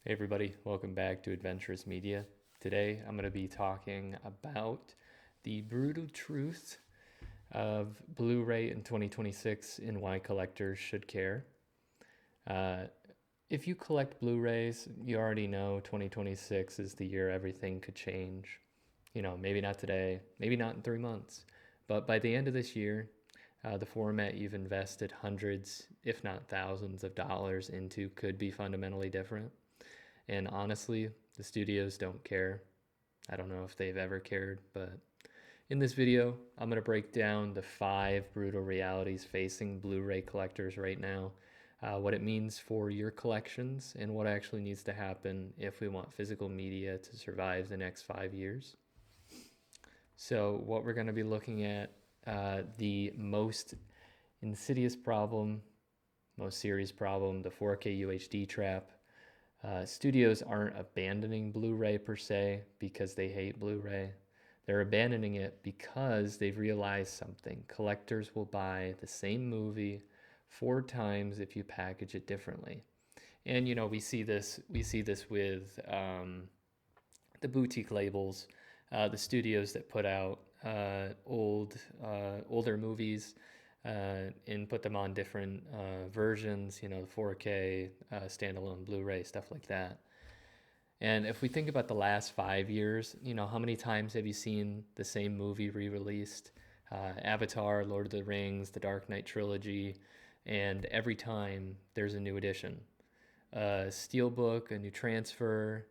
Hey everybody, welcome back to Adventurous Media. Today I'm going to be talking about the brutal truth of Blu-ray in 2026 and why collectors should care. Uh, if you collect Blu-rays, you already know 2026 is the year everything could change. Maybe not today, maybe not in 3 months, but by the end of this year, the format you've invested hundreds, if not thousands of dollars into could be fundamentally different. And honestly, the studios don't care. I don't know if they've ever cared, but in this video, I'm going to break down the 5 brutal realities facing Blu-ray collectors right now, what it means for your collections, and what actually needs to happen if we want physical media to survive the next 5 years. So what we're going to be looking at, the most insidious problem, most serious problem, the 4K UHD trap. Studios aren't abandoning Blu-ray per se because they hate Blu-ray. They're abandoning it because they've realized something. Collectors will buy the same movie 4 times if you package it differently. And we see this with the boutique labels, the studios that put out older movies and put them on different versions, the 4K, standalone Blu-ray, stuff like that. And if we think about the last 5 years, how many times have you seen the same movie re-released? Avatar, Lord of the Rings, the Dark Knight trilogy, and every time there's a new edition. A steelbook, a new transfer,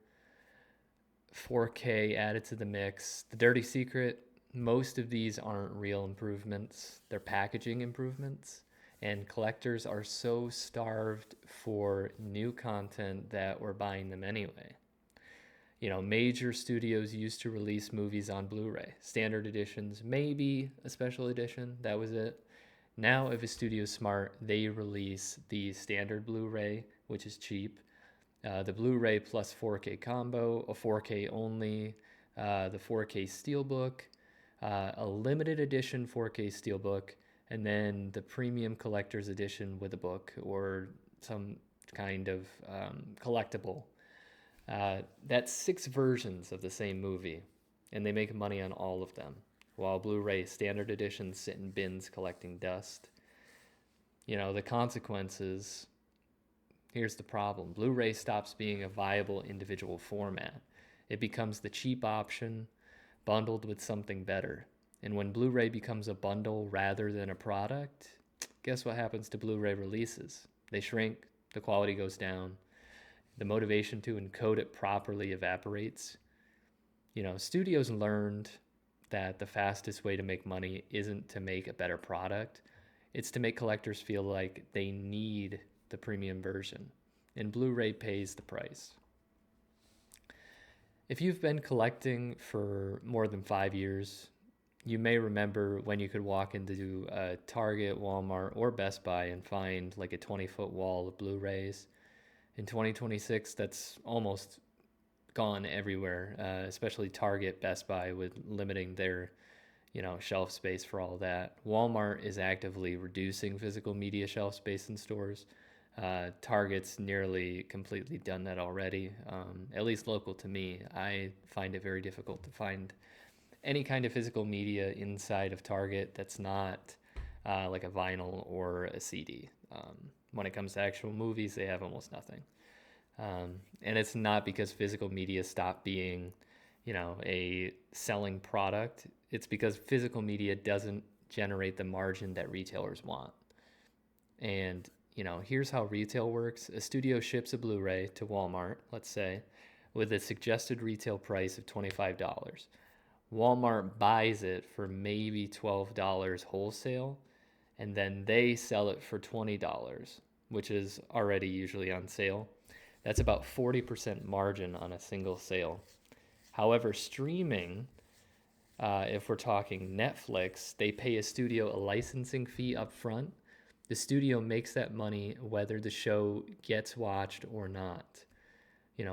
4K added to the mix. The dirty secret, most of these aren't real improvements, they're packaging improvements. And collectors are so starved for new content that we're buying them anyway. Major studios used to release movies on Blu-ray, standard editions, maybe a special edition, that was it. Now, if a studio's smart, they release the standard Blu-ray, which is cheap, the Blu-ray plus 4K combo, a 4K only, the 4K steelbook, a limited edition 4K steelbook, and then the premium collector's edition with a book or some kind of collectible. That's 6 versions of the same movie, and they make money on all of them, while Blu-ray standard editions sit in bins collecting dust. The consequences, here's the problem. Blu-ray stops being a viable individual format. It becomes the cheap option bundled with something better. And when Blu-ray becomes a bundle rather than a product, guess what happens to Blu-ray releases? They shrink, the quality goes down, the motivation to encode it properly evaporates. Studios learned that the fastest way to make money isn't to make a better product, it's to make collectors feel like they need the premium version, and Blu-ray pays the price. If you've been collecting for more than 5 years, you may remember when you could walk into Target, Walmart, or Best Buy and find like a 20-foot wall of Blu-rays. In 2026, that's almost gone everywhere, especially Target, Best Buy, with limiting their shelf space for all that. Walmart is actively reducing physical media shelf space in stores. Target's nearly completely done that already, at least local to me. I find it very difficult to find any kind of physical media inside of Target that's not like a vinyl or a CD. When it comes to actual movies, they have almost nothing. And it's not because physical media stopped being, a selling product. It's because physical media doesn't generate the margin that retailers want. And here's how retail works. A studio ships a Blu-ray to Walmart, let's say, with a suggested retail price of $25. Walmart buys it for maybe $12 wholesale, and then they sell it for $20, which is already usually on sale. That's about 40% margin on a single sale. However, streaming, if we're talking Netflix, they pay a studio a licensing fee up front. The studio makes that money whether the show gets watched or not.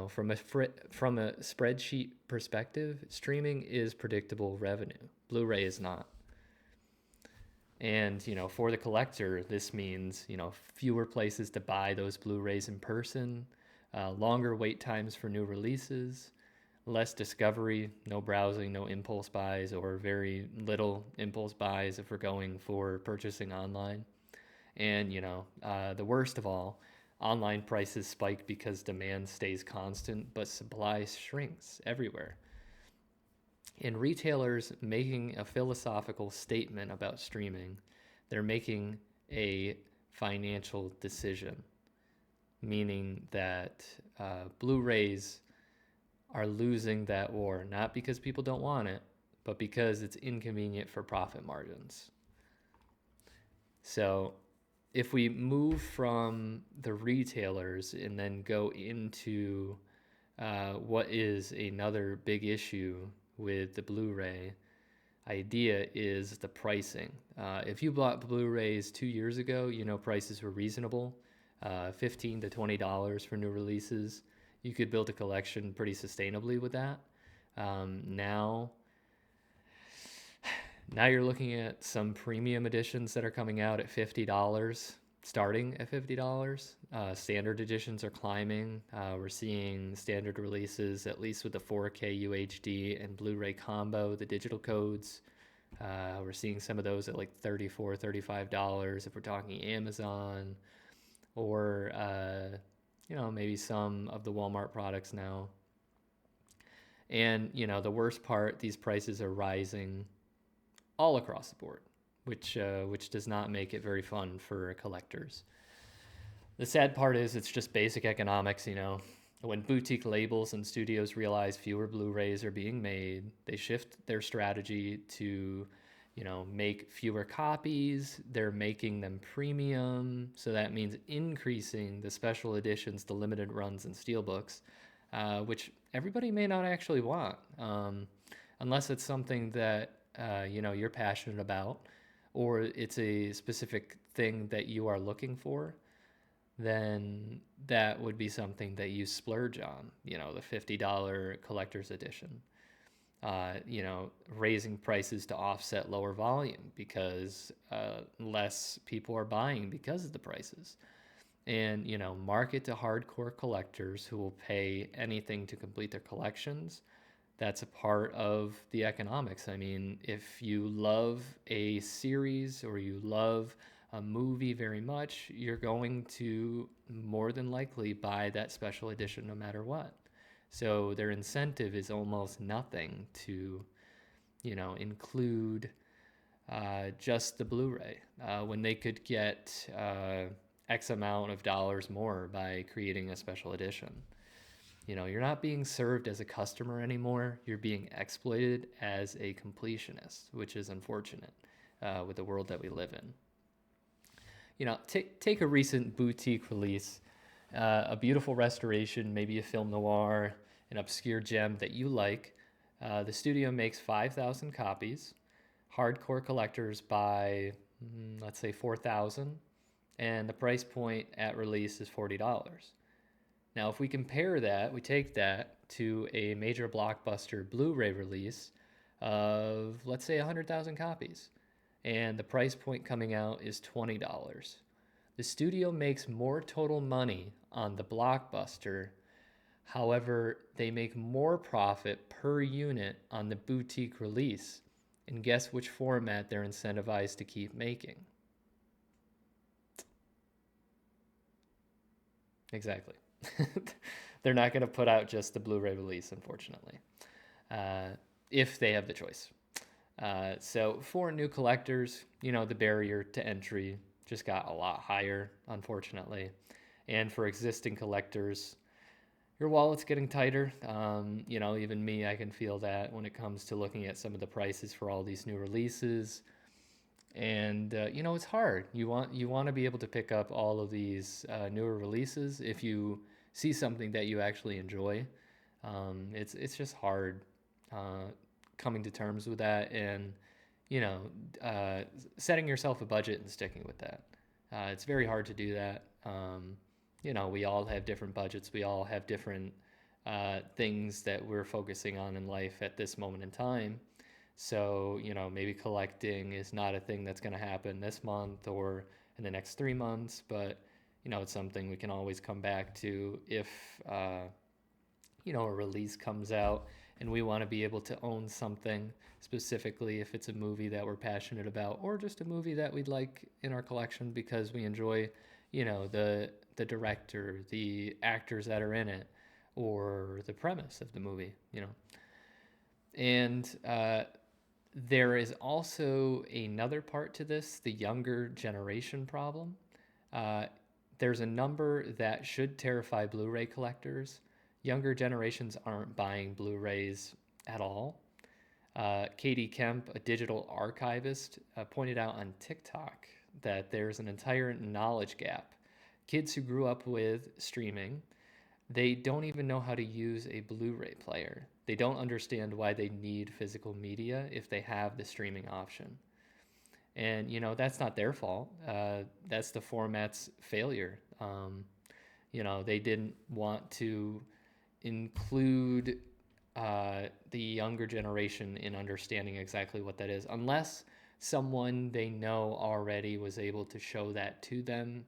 From a spreadsheet perspective, streaming is predictable revenue. Blu-ray is not. And, for the collector, this means, fewer places to buy those Blu-rays in person, longer wait times for new releases, less discovery, no browsing, no impulse buys, or very little impulse buys if we're going for purchasing online. And, the worst of all, online prices spike because demand stays constant, but supply shrinks everywhere. In retailers making a philosophical statement about streaming, they're making a financial decision, meaning that Blu-rays are losing that war, not because people don't want it, but because it's inconvenient for profit margins. So if we move from the retailers and then go into what is another big issue with the Blu-ray idea is the pricing. If you bought Blu-rays 2 years ago, prices were reasonable, $15 to $20 for new releases. You could build a collection pretty sustainably with that. Now you're looking at some premium editions that are coming out at $50, starting at $50. Standard editions are climbing. We're seeing standard releases, at least with the 4K UHD and Blu-ray combo, the digital codes. We're seeing some of those at like $34, $35 if we're talking Amazon, or maybe some of the Walmart products now. And the worst part, these prices are rising all across the board, which does not make it very fun for collectors. The sad part is it's just basic economics. When boutique labels and studios realize fewer Blu-rays are being made, they shift their strategy to make fewer copies. They're making them premium, so that means increasing the special editions, the limited runs, and steelbooks, which everybody may not actually want, unless it's something that you're passionate about, or it's a specific thing that you are looking for. Then that would be something that you splurge on, the $50 collector's edition. Raising prices to offset lower volume because less people are buying because of the prices. And, market to hardcore collectors who will pay anything to complete their collections. That's a part of the economics. I mean, if you love a series or you love a movie very much, you're going to more than likely buy that special edition no matter what. So their incentive is almost nothing to, include just the Blu-ray when they could get X amount of dollars more by creating a special edition. You're not being served as a customer anymore. You're being exploited as a completionist, which is unfortunate with the world that we live in. Take a recent boutique release, a beautiful restoration, maybe a film noir, an obscure gem that you like. The studio makes 5,000 copies. Hardcore collectors buy, let's say 4,000, and the price point at release is $40. Now, if we compare that, we take that to a major blockbuster Blu-ray release of, let's say, 100,000 copies, and the price point coming out is $20. The studio makes more total money on the blockbuster. However, they make more profit per unit on the boutique release. And guess which format they're incentivized to keep making? Exactly. They're not going to put out just the Blu-ray release, unfortunately, if they have the choice. So for new collectors, the barrier to entry just got a lot higher, unfortunately. And for existing collectors, your wallet's getting tighter. Even me, I can feel that when it comes to looking at some of the prices for all these new releases. And it's hard. You want to be able to pick up all of these newer releases if you see something that you actually enjoy. It's just hard coming to terms with that, and setting yourself a budget and sticking with that. It's very hard to do that. We all have different budgets. We all have different things that we're focusing on in life at this moment in time. So, maybe collecting is not a thing that's going to happen this month or in the next 3 months, but, it's something we can always come back to if, a release comes out and we want to be able to own something, specifically if it's a movie that we're passionate about or just a movie that we'd like in our collection because we enjoy, the director, the actors that are in it, or the premise of the movie. And there is also another part to this, the younger generation problem. Uh, there's a number that should terrify Blu-ray collectors. Younger generations aren't buying Blu-rays at all. Katie Kemp, a digital archivist, pointed out on TikTok that there's an entire knowledge gap. Kids who grew up with streaming, they don't even know how to use a Blu-ray player. They don't understand why they need physical media if they have the streaming option. And, that's not their fault. That's the format's failure. They didn't want to include the younger generation in understanding exactly what that is, unless someone they know already was able to show that to them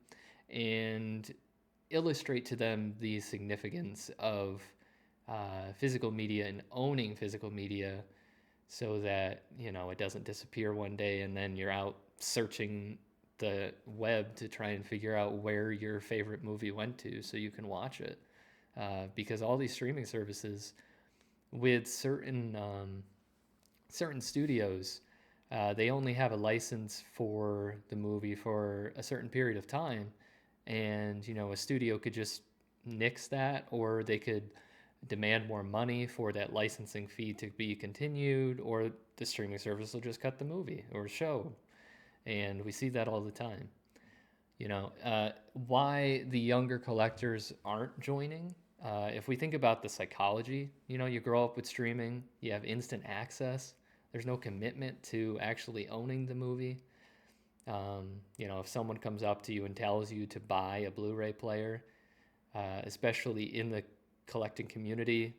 and illustrate to them the significance of physical media and owning physical media so that, it doesn't disappear one day and then you're out searching the web to try and figure out where your favorite movie went to so you can watch it. Because all these streaming services with certain studios, they only have a license for the movie for a certain period of time. And, a studio could just nix that, or they could demand more money for that licensing fee to be continued, or the streaming service will just cut the movie or show. And we see that all the time. Why the younger collectors aren't joining. If we think about the psychology, you grow up with streaming, you have instant access. There's no commitment to actually owning the movie. If someone comes up to you and tells you to buy a Blu-ray player, especially in the collecting community,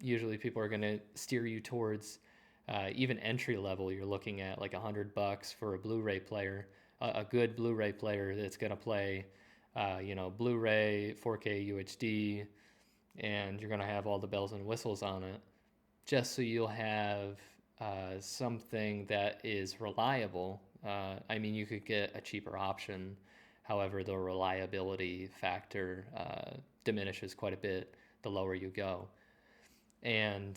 usually people are going to steer you towards even entry level. You're looking at like $100 for a Blu-ray player, a good Blu-ray player that's going to play, Blu-ray, 4K UHD, and you're going to have all the bells and whistles on it, just so you'll have something that is reliable. You could get a cheaper option. However, the reliability factor diminishes quite a bit the lower you go. And,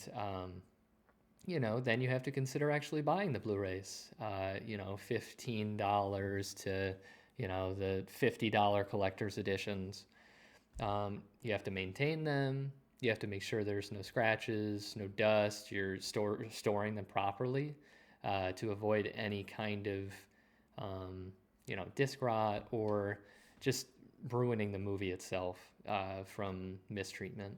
then you have to consider actually buying the Blu-rays, $15 to, the $50 collector's editions. You have to maintain them. You have to make sure there's no scratches, no dust. You're storing them properly to avoid any kind of, disc rot or just ruining the movie itself from mistreatment.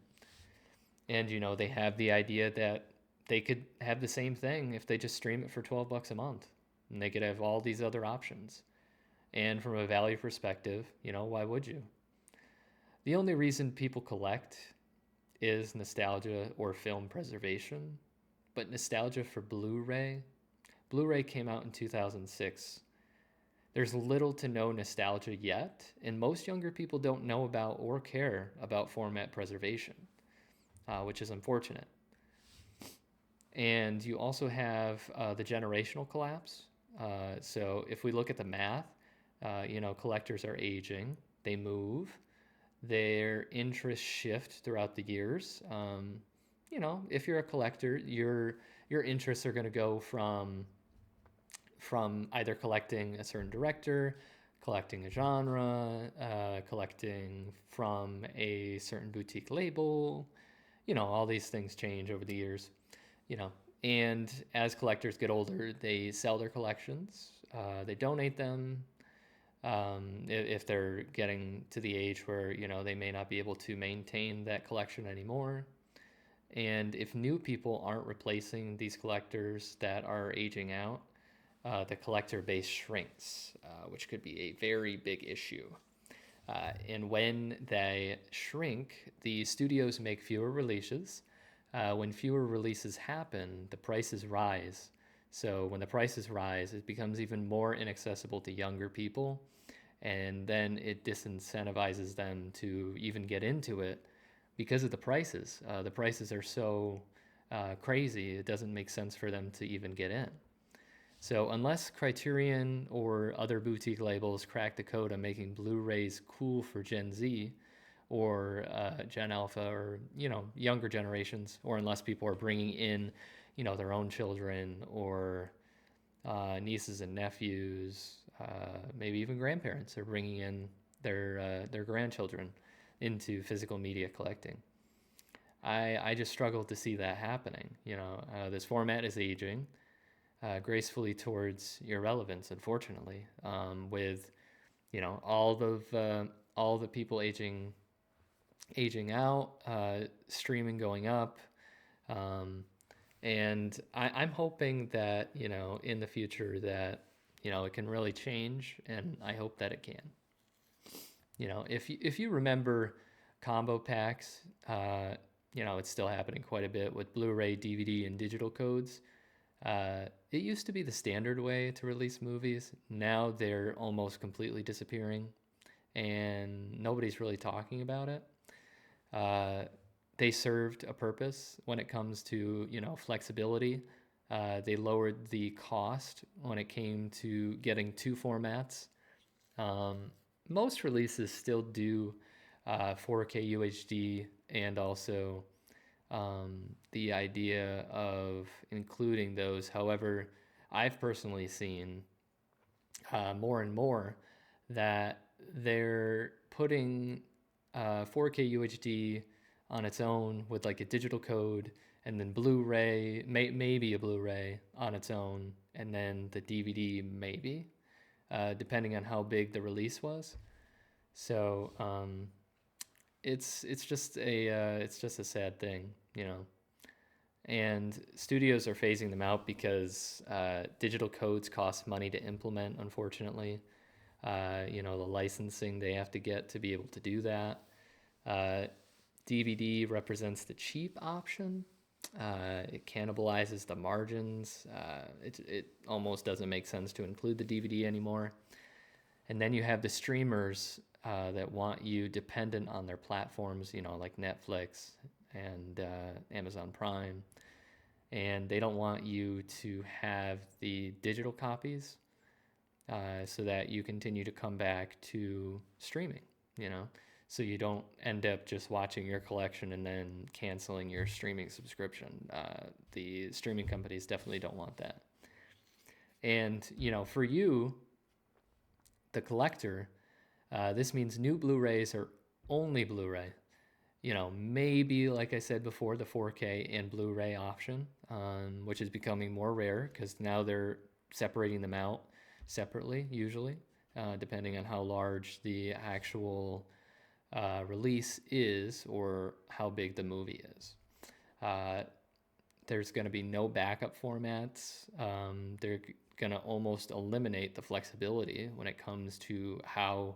And, they have the idea that they could have the same thing if they just stream it for $12 a month, and they could have all these other options. And from a value perspective, why would you? The only reason people collect is nostalgia or film preservation, but nostalgia for Blu-ray came out in 2006. There's little to no nostalgia yet, and most younger people don't know about or care about format preservation, which is unfortunate. And you also have the generational collapse. So if we look at the math, collectors are aging, they move, their interests shift throughout the years. If you're a collector, your interests are going to go from either collecting a certain director, collecting a genre, collecting from a certain boutique label. All these things change over the years. And as collectors get older, they sell their collections, they donate them, if they're getting to the age where, they may not be able to maintain that collection anymore. And if new people aren't replacing these collectors that are aging out, the collector base shrinks, which could be a very big issue. And when they shrink, the studios make fewer releases. When fewer releases happen, the prices rise. So when the prices rise, it becomes even more inaccessible to younger people. and then it disincentivizes them to even get into it because of the prices. The prices are so crazy, it doesn't make sense for them to even get in. So unless Criterion or other boutique labels crack the code on making Blu-rays cool for Gen Z or Gen Alpha, or younger generations, or unless people are bringing in their own children or nieces and nephews, maybe even grandparents are bringing in their grandchildren into physical media collecting. I just struggle to see that happening. This format is aging gracefully towards irrelevance, unfortunately, with all the people aging out, streaming going up, and I'm hoping that in the future that it can really change, and I hope that it can. If you remember combo packs, it's still happening quite a bit with Blu-ray, DVD, and digital codes. It used to be the standard way to release movies. Now they're almost completely disappearing, and nobody's really talking about it. They served a purpose when it comes to flexibility. They lowered the cost when it came to getting two formats. Most releases still do 4K UHD, and also the idea of including those. However, I've personally seen more and more that they're putting 4K UHD on its own with like a digital code, and then Blu-ray, maybe a Blu-ray on its own, and then the DVD maybe, depending on how big the release was. So it's just a sad thing, And studios are phasing them out because digital codes cost money to implement, unfortunately. The licensing they have to get to be able to do that. DVD represents the cheap option. It cannibalizes the margins. It almost doesn't make sense to include the DVD anymore. And then you have the streamers that want you dependent on their platforms, like Netflix and Amazon Prime. And they don't want you to have the digital copies so that you continue to come back to streaming, so you don't end up just watching your collection and then canceling your streaming subscription. The streaming companies definitely don't want that. And, for you, the collector, this means new Blu-rays are only Blu-ray. Maybe, like I said before, the 4K and Blu-ray option, which is becoming more rare because now they're separating them out separately, usually, depending on how large the actual release is or how big the movie is. There's going to be no backup formats. They're going to almost eliminate the flexibility when it comes to how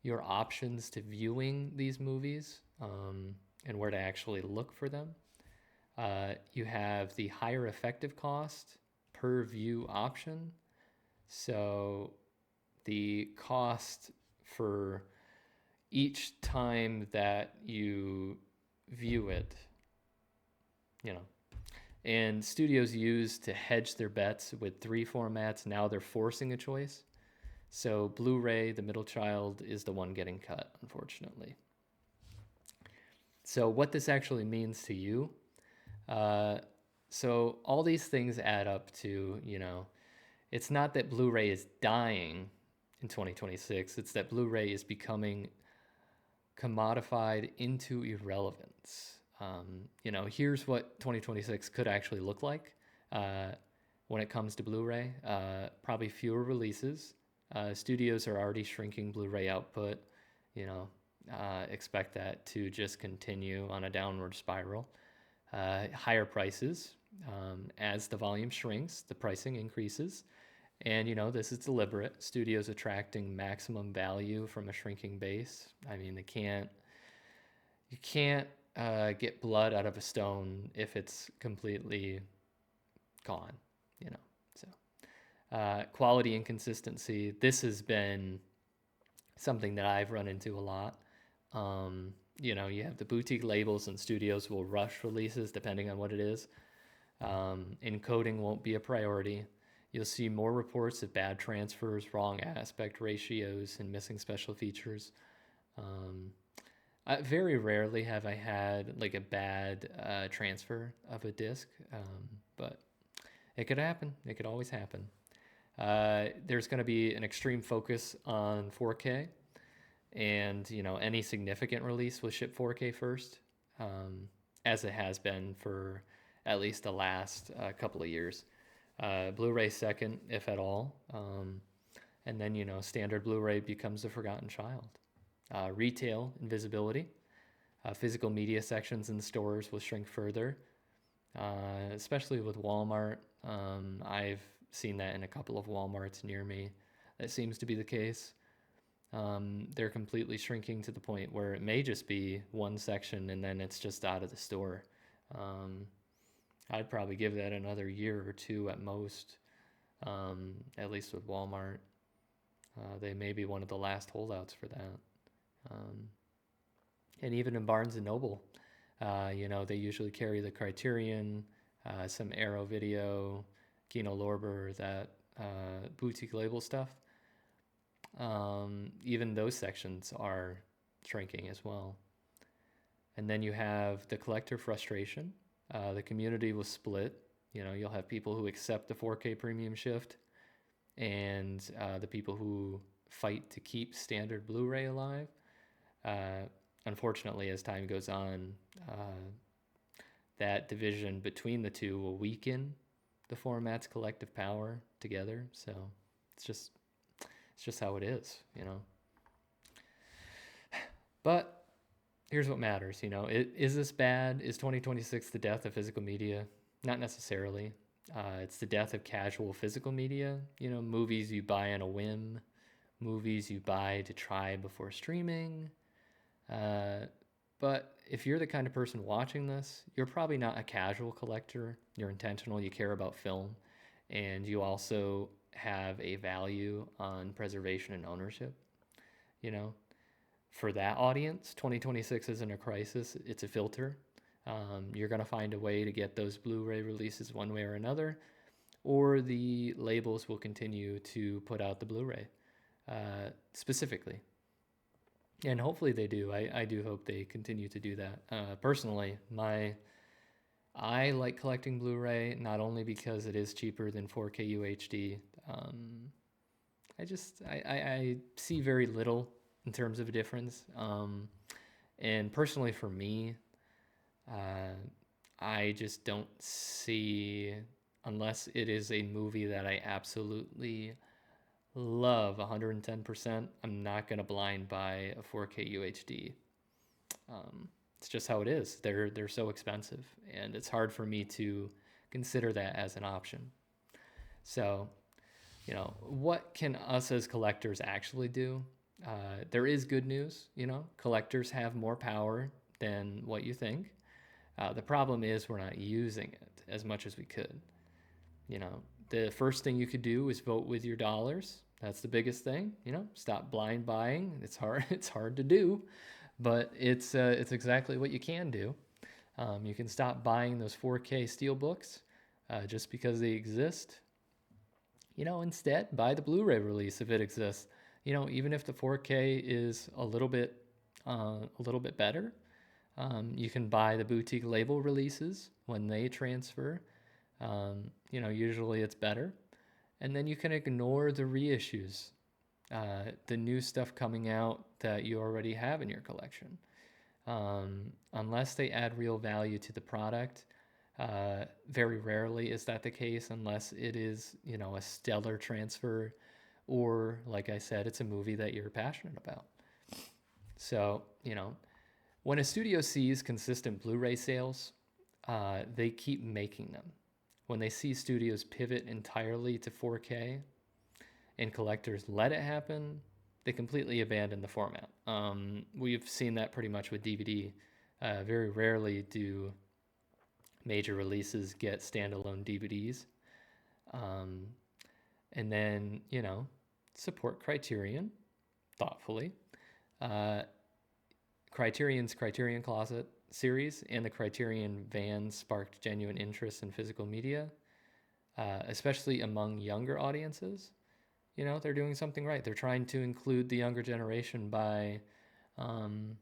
your options to viewing these movies and where to actually look for them. You have the higher effective cost per view option. So the cost for each time that you view it, and studios used to hedge their bets with 3 formats. Now they're forcing a choice. So Blu-ray, the middle child, is the one getting cut, unfortunately. So what this actually means to you, so all these things add up to, it's not that Blu-ray is dying in 2026. It's that Blu-ray is becoming commodified into irrelevance. Here's what 2026 could actually look like when it comes to Blu-ray. Probably fewer releases. Studios are already shrinking Blu-ray output. Expect that to just continue on a downward spiral. Higher prices. As the volume shrinks, the pricing increases. And, this is deliberate. Studios attracting maximum value from a shrinking base. I mean, you can't get blood out of a stone if it's completely gone, So quality inconsistency. This has been something that I've run into a lot. You have the boutique labels and studios will rush releases depending on what it is. Encoding won't be a priority. You'll see more reports of bad transfers, wrong aspect ratios, and missing special features. Um, very rarely have I had like a bad transfer of a disc, but it could happen. It could always happen. There's going to be an extreme focus on 4K, and any significant release will ship 4K first, as it has been for at least the last couple of years. Blu-ray second, if at all, and then standard Blu-ray becomes a forgotten child. Retail and visibility. Physical media sections in stores will shrink further, especially with Walmart. I've seen that in a couple of Walmarts near me. That seems to be the case. They're completely shrinking to the point where it may just be one section and then it's just out of the store. I'd probably give that another year or two at most, at least with Walmart. They may be one of the last holdouts for that. And even in Barnes and Noble, they usually carry the Criterion, some Arrow Video, Kino Lorber, that boutique label stuff. Even those sections are shrinking as well. And then you have the collector frustration. The community will split. You'll have people who accept the 4K premium shift, and the people who fight to keep standard Blu-ray alive. Unfortunately, as time goes on, that division between the two will weaken the format's collective power together. So it's just how it is. But here's what matters. Is this bad? Is 2026 the death of physical media? Not necessarily. It's the death of casual physical media. Movies you buy on a whim, movies you buy to try before streaming. But if you're the kind of person watching this, you're probably not a casual collector. You're intentional, you care about film, and you also have a value on preservation and ownership. For that audience, 2026 isn't a crisis, it's a filter. You're going to find a way to get those Blu-ray releases one way or another, or the labels will continue to put out the Blu-ray specifically. And hopefully they do. I do hope they continue to do that. Personally, I like collecting Blu-ray, not only because it is cheaper than 4K UHD. I see very little in terms of a difference. And personally for me, I just don't see, unless it is a movie that I absolutely love 110%, I'm not going to blind buy a 4K UHD. It's just how it is. They're so expensive, and it's hard for me to consider that as an option. So, what can us as collectors actually do? There is good news. Collectors have more power than what you think. The problem is we're not using it as much as we could. The first thing you could do is vote with your dollars. That's the biggest thing. Stop blind buying. It's hard. It's hard to do, but it's exactly what you can do. You can stop buying those 4K steelbooks just because they exist. Instead buy the Blu-ray release if it exists. Even if the 4K is a little bit better, you can buy the boutique label releases when they transfer. Usually it's better. And then you can ignore the reissues, the new stuff coming out that you already have in your collection. Unless they add real value to the product, very rarely is that the case, unless it is, a stellar transfer, or like I said, it's a movie that you're passionate about. So, when a studio sees consistent Blu-ray sales, they keep making them. When they see studios pivot entirely to 4K and collectors let it happen, they completely abandon the format. We've seen that pretty much with DVD. Very rarely do major releases get standalone DVDs. And then, support Criterion. thoughtfully. Uh, Criterion's Criterion Closet series and the Criterion van sparked genuine interest in physical media, especially among younger audiences. You know, they're doing something right. They're trying to include the younger generation by, um,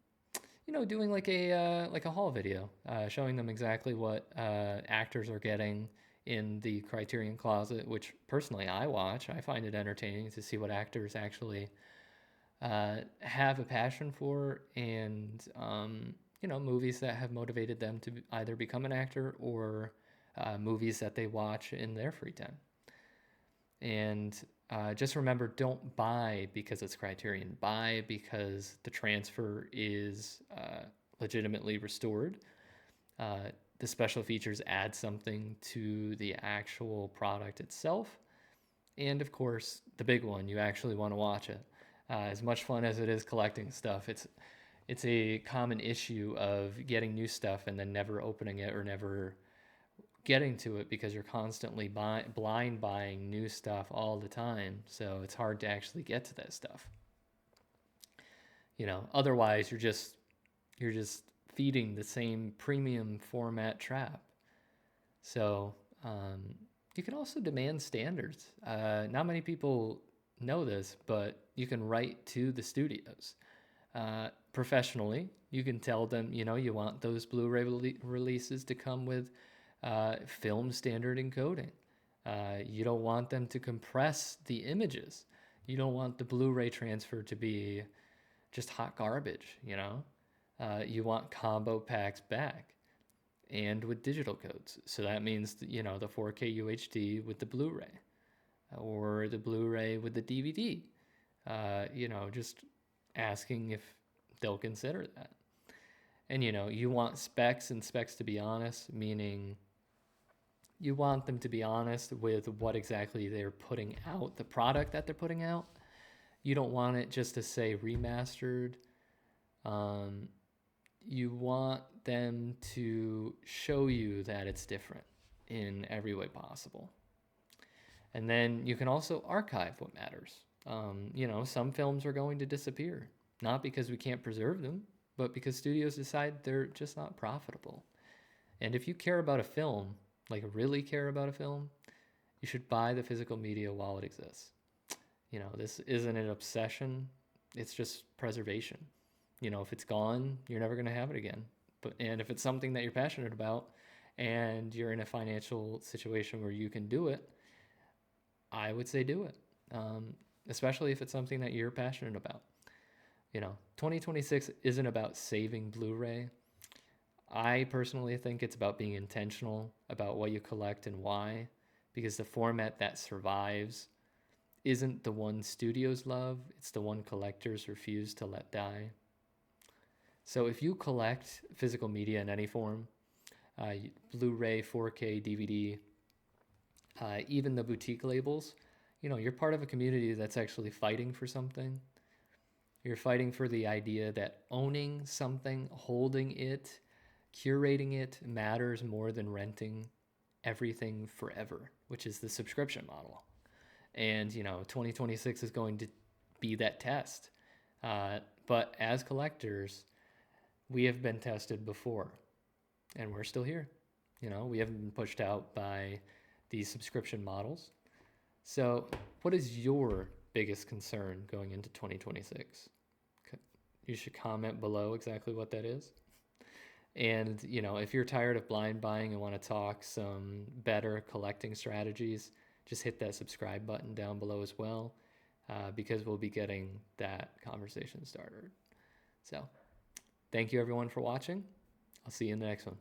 doing like a haul video, showing them exactly what actors are getting in the Criterion Closet, which personally I watch. I find it entertaining to see what actors actually have a passion for, and movies that have motivated them to either become an actor or movies that they watch in their free time. And just remember, don't buy because it's Criterion. Buy because the transfer is legitimately restored. The special features add something to the actual product itself. And of course, the big one, you actually want to watch it. As much fun as it is collecting stuff, it's a common issue of getting new stuff and then never opening it or never getting to it because you're constantly blind buying new stuff all the time. So it's hard to actually get to that stuff. Otherwise you're just feeding the same premium format trap. So you can also demand standards. Not many people know this, but you can write to the studios professionally. You can tell them, you want those Blu-ray releases to come with film standard encoding. You don't want them to compress the images. You don't want the Blu-ray transfer to be just hot garbage, you want combo packs back and with digital codes. So that means, the 4K UHD with the Blu-ray or the Blu-ray with the DVD, just asking if they'll consider that. And, you want specs to be honest, meaning you want them to be honest with what exactly they're putting out, the product that they're putting out. You don't want it just to say remastered. You want them to show you that it's different in every way possible. And then you can also archive what matters. Some films are going to disappear, not because we can't preserve them, but because studios decide they're just not profitable. And if you care about a film, like really care about a film, you should buy the physical media while it exists. This isn't an obsession. It's just preservation. If it's gone, you're never going to have it again. And if it's something that you're passionate about and you're in a financial situation where you can do it, I would say do it. Especially if it's something that you're passionate about. 2026 isn't about saving Blu-ray. I personally think it's about being intentional about what you collect and why, because the format that survives isn't the one studios love, it's the one collectors refuse to let die. So if you collect physical media in any form, Blu-ray, 4K, DVD, even the boutique labels, you're part of a community that's actually fighting for something. You're fighting for the idea that owning something, holding it, curating it matters more than renting everything forever, which is the subscription model. And 2026 is going to be that test. But as collectors, we have been tested before, and we're still here. We haven't been pushed out by these subscription models. So what is your biggest concern going into 2026? You should comment below exactly what that is. And, if you're tired of blind buying and want to talk some better collecting strategies, just hit that subscribe button down below as well, because we'll be getting that conversation started. So thank you everyone for watching. I'll see you in the next one.